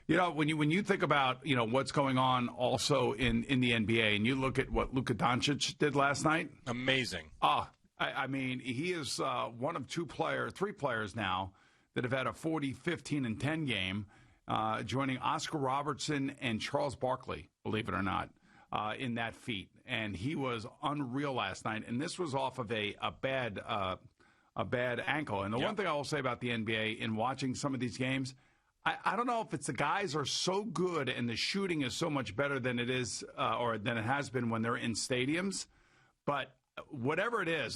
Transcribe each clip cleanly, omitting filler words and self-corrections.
When you think about what's going on also in the NBA, and you look at what Luka Doncic did last night, amazing. I mean, he is one of three players now that have had a 40, 15, and 10 game, joining Oscar Robertson and Charles Barkley, believe it or not, in that feat. And he was unreal last night. And this was off of a bad ankle. And the one thing I will say about the NBA in watching some of these games, I don't know if it's the guys are so good and the shooting is so much better than it is or than it has been when they're in stadiums. But whatever it is,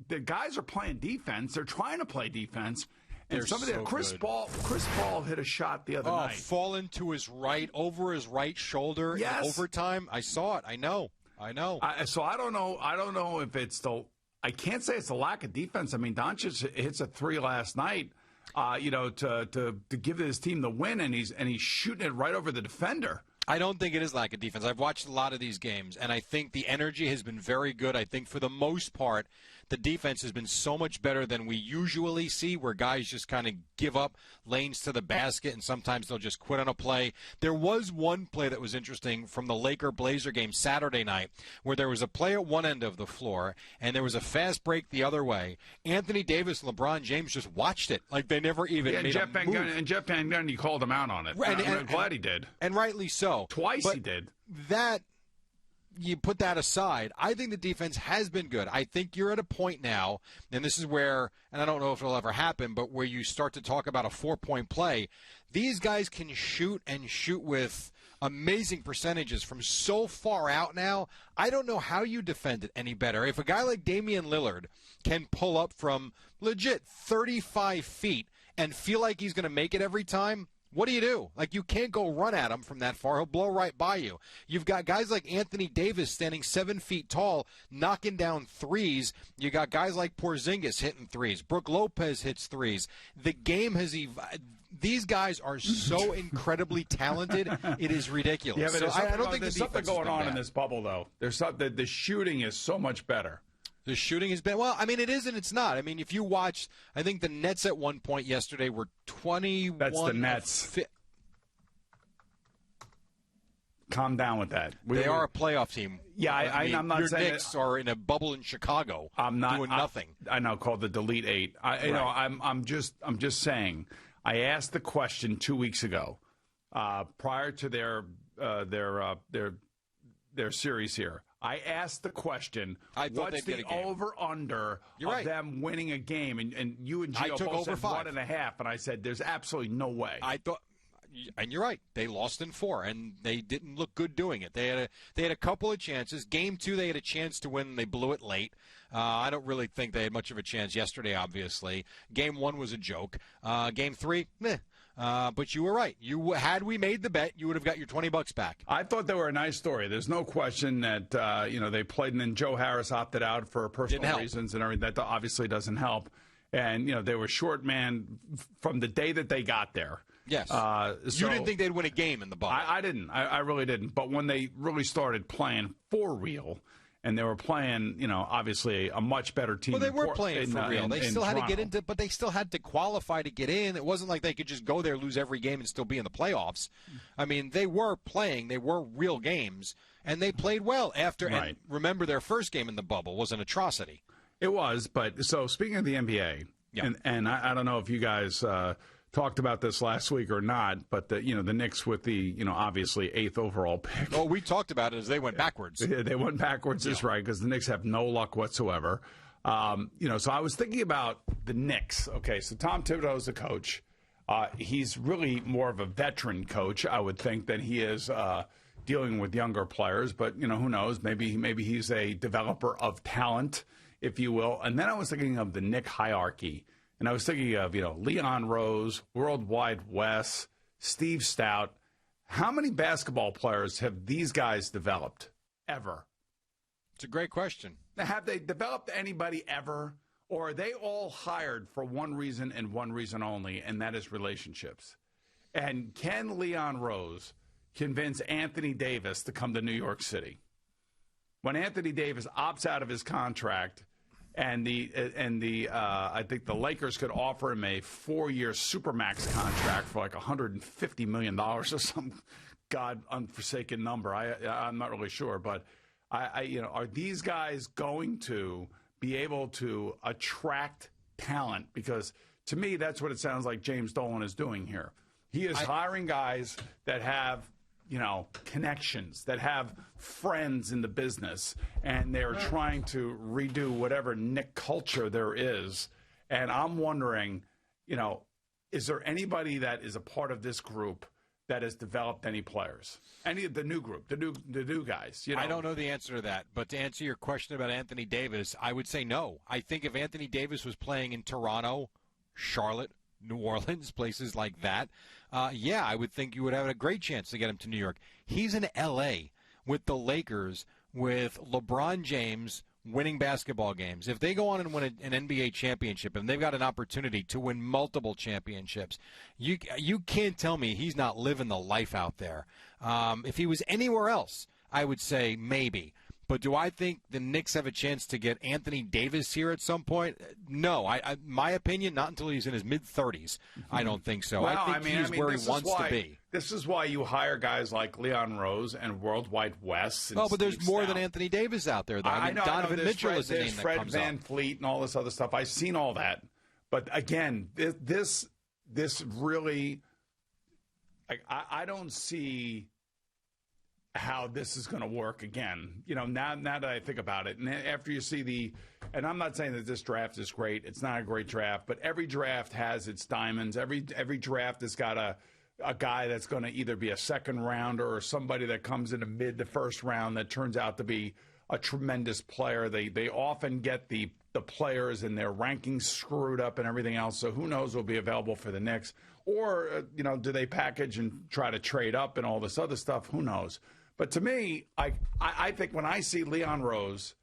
the guys are playing defense. They're trying to play defense. And Chris Paul hit a shot the other night. Falling to his right, over his right shoulder in overtime. I saw it. I know. So I don't know. I don't know if it's I can't say it's the lack of defense. I mean, Doncic hits a three last night. To give his team the win, and he's shooting it right over the defender. I don't think it is lack of defense. I've watched a lot of these games, and I think the energy has been very good. I think for the most part, the defense has been so much better than we usually see, where guys just kind of give up lanes to the basket, and sometimes they'll just quit on a play. There was one play that was interesting from the Laker-Blazer game Saturday night, where there was a play at one end of the floor, and there was a fast break the other way. Anthony Davis and LeBron James just watched it like they never even made a move. And Jeff Van Gundy called him out on it. Right, I'm glad he did. And rightly so. Twice he did. You put that aside, I think the defense has been good. I think you're at a point now, and this is where, and I don't know if it'll ever happen, but where you start to talk about a 4-point play. These guys can shoot with amazing percentages from so far out now. I don't know how you defend it any better. If a guy like Damian Lillard can pull up from legit 35 feet and feel like he's going to make it every time, what do? Like, you can't go run at him from that far. He'll blow right by you. You've got guys like Anthony Davis standing 7 feet tall, knocking down threes. You got guys like Porzingis hitting threes. Brook Lopez hits threes. The game has these guys are so incredibly talented. It is ridiculous. Yeah, but I don't think there's something going on in this bubble, though. There's something. The shooting is so much better. The shooting has been, well, I mean, it is and it's not. I mean, if you watch, I think the Nets at one point yesterday were 21. That's the Nets. Calm down with that. They are a playoff team. Yeah, I'm not your saying Knicks are in a bubble in Chicago. I'm not doing nothing. I know, called the Delete Eight. I'm just saying. I asked the question 2 weeks ago, prior to their series here. I asked the question, what's the over-under of them winning a game? And you and Gio both said 1.5, and I said there's absolutely no way. And you're right. They lost in 4, and they didn't look good doing it. They had a couple of chances. Game 2, they had a chance to win. They blew it late. I don't really think they had much of a chance yesterday, obviously. Game 1 was a joke. Game 3, meh. But you were right. Had we made the bet, you would have got your $20 back. I thought they were a nice story. There's no question that they played, and then Joe Harris opted out for personal reasons and everything. That obviously doesn't help. And they were short man from the day that they got there. Yes. You didn't think they'd win a game in the bubble. I didn't. I really didn't. But when they really started playing for real, and they were playing, obviously a much better team. Well, they were playing for real. They still had to get into, but they still had to qualify to get in. It wasn't like they could just go there, lose every game, and still be in the playoffs. I mean, they were playing. They were real games, and they played well after. Right. And remember, their first game in the bubble was an atrocity. It was. But so speaking of the NBA, and I don't know if you guys talked about this last week or not, but the Knicks with the obviously 8th overall pick. Oh, we talked about it as they went backwards. They went backwards, is right, because the Knicks have no luck whatsoever. So I was thinking about the Knicks. Okay, so Tom Thibodeau is the coach. He's really more of a veteran coach, I would think, than he is dealing with younger players. But who knows? Maybe he's a developer of talent, if you will. And then I was thinking of the Knick hierarchy. And I was thinking of, Leon Rose, Worldwide Wes, Steve Stout. How many basketball players have these guys developed ever? It's a great question. Have they developed anybody ever? Or are they all hired for one reason and one reason only, and that is relationships? And can Leon Rose convince Anthony Davis to come to New York City? When Anthony Davis opts out of his contract, And I think the Lakers could offer him a 4-year supermax contract for like $150 million or some God-unforsaken number. I'm not really sure, but are these guys going to be able to attract talent? Because to me, that's what it sounds like James Dolan is doing here. He is hiring guys that have, connections, that have friends in the business, and they're trying to redo whatever Knick culture there is. And I'm wondering, is there anybody that is a part of this group that has developed any players? Any of the new group, the new guys? I don't know the answer to that. But to answer your question about Anthony Davis, I would say no. I think if Anthony Davis was playing in Toronto, Charlotte, New Orleans, places like that, I would think you would have a great chance to get him to New York. He's in L.A. with the Lakers, with LeBron James winning basketball games. If they go on and win an NBA championship, and they've got an opportunity to win multiple championships, you can't tell me he's not living the life out there. If he was anywhere else, I would say maybe. But do I think the Knicks have a chance to get Anthony Davis here at some point? No. My opinion, not until he's in his mid-30s. I don't think so. Well, I think he's where he wants to be. This is why you hire guys like Leon Rose and Worldwide West. And but there's more than Anthony Davis out there, though. I know, Donovan Mitchell is the name that Fred comes Van up. Fleet and all this other stuff. I've seen all that. But, again, this really – I don't see – how this is going to work again. Now that I think about it, and after you see and I'm not saying that this draft is great. It's not a great draft, but every draft has its diamonds. Every draft has got a guy that's going to either be a second rounder or somebody that comes in the mid to first round that turns out to be a tremendous player. They often get the players and their rankings screwed up and everything else. So who knows will be available for the Knicks, or do they package and try to trade up and all this other stuff? Who knows? But to me, I think when I see Leon Rose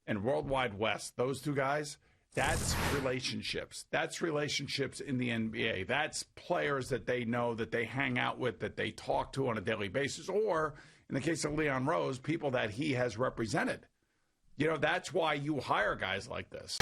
and Worldwide West, those two guys, that's relationships. That's relationships in the NBA. That's players that they know, that they hang out with, that they talk to on a daily basis. Or, in the case of Leon Rose, people that he has represented. That's why you hire guys like this.